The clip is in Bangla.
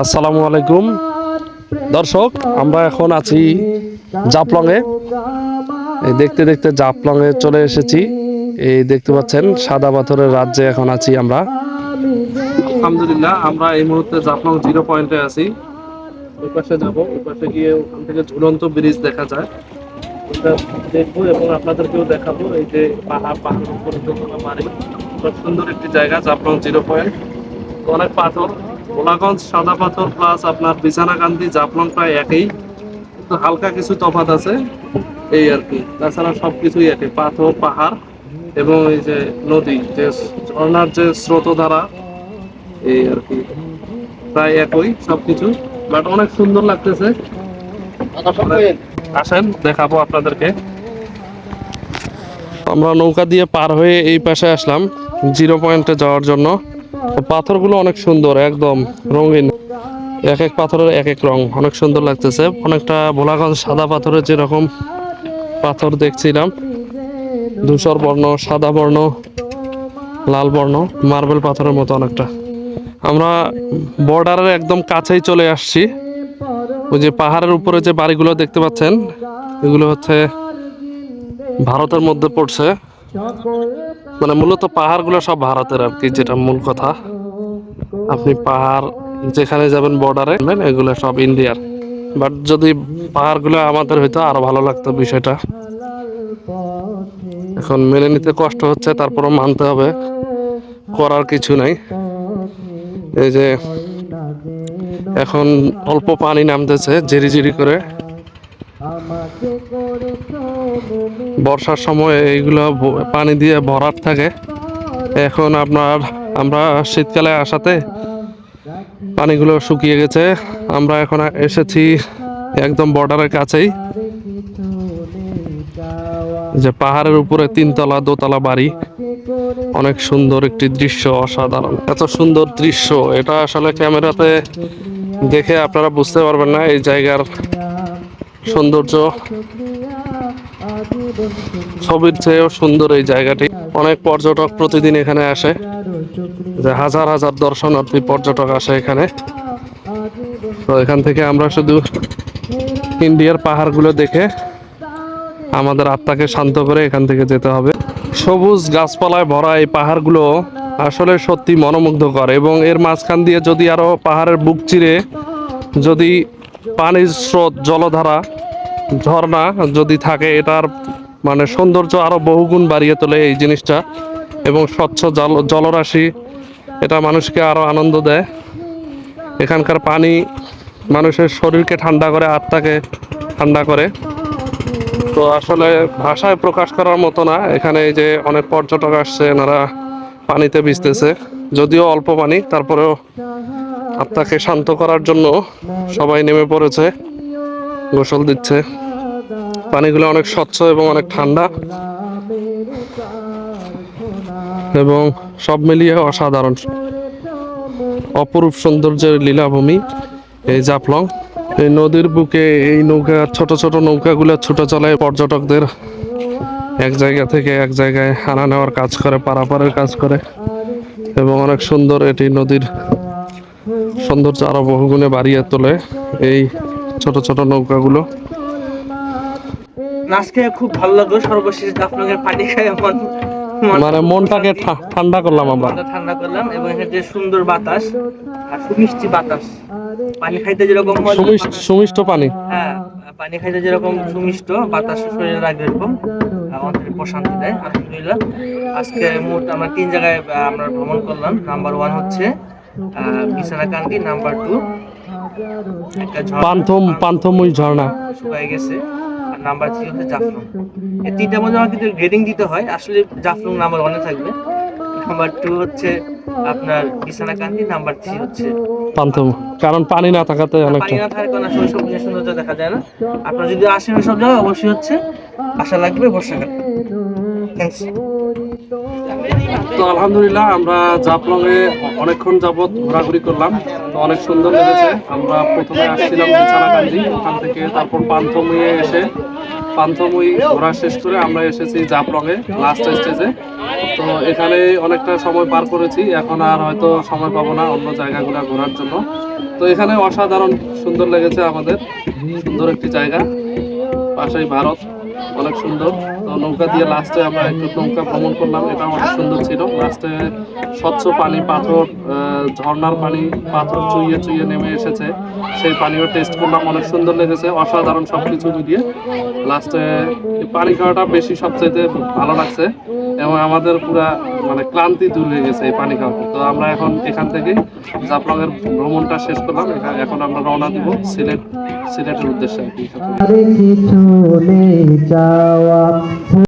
আসসালামু আলাইকুম দর্শক, আমরা এখন আছি জাফলংয়ে। এই দেখতে দেখতে জাফলংয়ে চলে এসেছি। এই দেখতে পাচ্ছেন সাদা পাথরের রাজ্যে এখন আছি আমরা। আলহামদুলিল্লাহ, আমরা এই মুহূর্তে জাফলং 0 পয়েন্টে আছি। ওই পাশে যাবো, ওই পাশে গিয়ে ওখান থেকে ঝুলন্ত ব্রিজ দেখা যায়, ওটা দেখবো এবং আপনাদেরকেও দেখাবো। এই যে পাহাড়ের উপরে দোতলা বাড়ি, খুব সুন্দর একটি জায়গা জাফলং 0 পয়েন্ট। অনেক পাথর, গোলাগঞ্জ সাদা পাথর প্লাস আপনার বিছানাকান্দি জাফলং প্রায় একই, কিন্তু হালকা কিছু তফাৎ আছে এই আর কি। তাছাড়া সবকিছুই একই, পাথর পাহাড় এবং এই যে নদী, যে ঝর্ণার যে স্রোতধারা, এই আর কি প্রায় একই সবকিছু। বাট অনেক সুন্দর লাগতেছে। আসেন দেখাবো আপনাদেরকে। আমরা নৌকা দিয়ে পার হয়ে এই পাশে আসলাম 0 পয়েন্টে যাওয়ার জন্য। পাথরগুলো অনেক সুন্দর, একদম রঙিন, এক এক পাথরের এক এক রং, অনেক সুন্দর লাগতেছে। অনেকটা ভোলাগঞ্জ সাদা পাথরের যেরকম পাথর দেখছিলাম, ধূসর বর্ণ, সাদা বর্ণ, লাল বর্ণ, মার্বেল পাথরের মতো অনেকটা। আমরা বর্ডারের একদম কাছেই চলে আসছি। ওই যে পাহাড়ের উপরে যে বাড়িগুলো দেখতে পাচ্ছেন, এগুলো হচ্ছে ভারতের মধ্যে পড়ছে। মানে মূলত পাহাড়গুলো সব ভারতের আর কি, যেটা মূল কথা। আপনি পাহাড় যেখানে যাবেন বর্ডারে, এগুলো সব ইন্ডিয়ার। বাট যদি পাহাড়গুলো আমাদের হইতো আরো ভালো লাগতো বিষয়টা। এখন মেনে নিতে কষ্ট হচ্ছে, তারপরও মানতে হবে, করার কিছু নাই। এই যে এখন অল্প পানি নামতেছে ঝিরি ঝিরি করে। বর্ষার সময় এইগুলো পানি দিয়ে ভরাট থাকে। এখন আমরা শীতকালে আসাতে পানিগুলো শুকিয়ে গেছে। আমরা এখন এসেছি একদম বর্ডারের কাছেই। যে পাহাড়ের উপরে 3 তলা দোতলা বাড়ি, অনেক সুন্দর একটি দৃশ্য, অসাধারণ। এত সুন্দর দৃশ্য এটা আসলে ক্যামেরাতে দেখে আপনারা বুঝতে পারবেন না এই জায়গার সৌন্দর্য। ছবির চেয়েও সুন্দর এই জায়গাটি। অনেক পর্যটক প্রতিদিন এখানে আসে, যে হাজার হাজার দর্শনার্থী পর্যটক আসে এখানে। তো এখান থেকে আমরা শুধু ইন্ডিয়ার পাহাড়গুলো দেখে আমাদের আত্মাকে শান্ত করে এখান থেকে যেতে হবে। সবুজ গাছপালায় ভরা এই পাহাড়গুলো আসলে সত্যি মনোমুগ্ধকর। এবং এর মাঝখান দিয়ে যদি আরো পাহাড়ের বুক চিরে যদি পানির স্রোত, জলধারা, ঝর্ণা যদি থাকে, এটার মানে সৌন্দর্য আরো বহুগুণ বাড়িয়ে তোলে এই জিনিসটা। এবং স্বচ্ছ জলরাশি, এটা মানুষকে আরো আনন্দ দেয়। এখানকার পানি মানুষের শরীরকে ঠান্ডা করে, আত্মাকে ঠান্ডা করে। তো আসলে ভাষায় প্রকাশ করার মতো না। এখানে এই যে অনেক পর্যটক আসছে, এনারা পানিতে ভিজতেছে, যদিও অল্প পানি, তারপরেও আত্মাকে শান্ত করার জন্য সবাই নেমে পড়েছে, গোসল দিচ্ছে। পানিগুলো অনেক স্বচ্ছ এবং অনেক ঠান্ডা, এবং সব মিলিয়ে অসাধারণ, অপরূপ সৌন্দর্যের লীলাভূমি এই জাফলং। এই নদীর বুকে এই নৌকা, ছোট ছোট নৌকাগুলো ছুটে চলে, পর্যটকদের এক জায়গা থেকে এক জায়গায় আনা নেওয়ার কাজ করে, পারাপারের কাজ করে। এবং অনেক সুন্দর, এটি নদীর সৌন্দর্য আরো বহুগুণে বাড়িয়ে তোলে এই ছোট ছোট নৌকাগুলো। আজকে খুব ভালো লাগলো, সর্বশেষ জাফলং এর পানি খাই আমার মানে মনটাকে ঠান্ডা করলাম আমরা, ঠান্ডা করলাম। এবং এখানে যে সুন্দর বাতাস আর সুমিষ্টি বাতাস, পানি খাইতে যেরকম সুমিষ্ট পানি, হ্যাঁ পানি খাইতে যেরকম সুমিষ্ট বাতাস শরীরে লাগে, এরকম আমাদের প্রশান্তি দেয়। আলহামদুলিল্লাহ, আজকে মুহূর্তে আমরা 3 জায়গায় আমরা ভ্রমণ করলাম। নাম্বার 1 হচ্ছে বিছানাকান্দি, নাম্বার 2 একটা পান্থমুই ঝর্ণা শুকায় গেছে, আর নাম্বার 3 হচ্ছে জাফলং। এই 3টার মধ্যে আমাকে কিন্তু গ্রেডিং দিতে হয়। আসলে জাফলং নাম্বার 1 এ থাকবে, নাম্বার 2 হচ্ছে আপনার বিছানাকান্দি, নাম্বার 3 হচ্ছে পান্থম। কারণ পানি না থাকাতে অনেকটা, পানি না থাকার কারণে আসলে সবুজের সৌন্দর্য দেখা যায় না। আপনারা যদি আসেন সব জায়গায়, অবশ্যই হচ্ছে আশা লাগবে বর্ষাকাল। থ্যাঙ্কস। তো আলহামদুলিল্লাহ, আমরা জাফলং এ অনেকক্ষণ যাবত ঘোরাঘুরি করলাম, তো অনেক সুন্দর লেগেছে। আমরা প্রথমে আসছিলাম বিছানাকান্দি, ওখান থেকে তারপর পান্থমুইয়ে এসে পান্থমুই ঘোরা শেষ করে আমরা এসেছি জাফলং এ লাস্ট স্টেজে। তো এখানে অনেকটা সময় পার করেছি, এখন আর হয়তো সময় পাবো না অন্য জায়গাগুলো ঘোরার জন্য। তো এখানে অসাধারণ সুন্দর লেগেছে আমাদের, সুন্দর একটি জায়গা, পাশেই ভারত, অনেক সুন্দর। তো নৌকা দিয়ে লাস্টে আমরা একটু নৌকা ভ্রমণ করলাম, এটা অনেক সুন্দর ছিল। লাস্টে স্বচ্ছ পানি, পাথর, ঝর্ণার পানি, পাথর চুইয়ে চুইয়ে নেমে এসেছে, সেই পানিও টেস্ট করলাম, অনেক সুন্দর লেগেছে, অসাধারণ সবকিছু মিলিয়ে। লাস্টে পানি খাওয়াটা বেশি সবচাইতে ভালো লাগছে, এবং আমাদের পুরা মানে ক্লান্তি দূর হয়ে গেছে এই পানি খাওয়াতে। তো আমরা এখন এখান থেকে জাফলংয়ের ভ্রমণটা শেষ করলাম, এখন আমরা রওনা দিব সিলেটের উদ্দেশ্যে আর কি।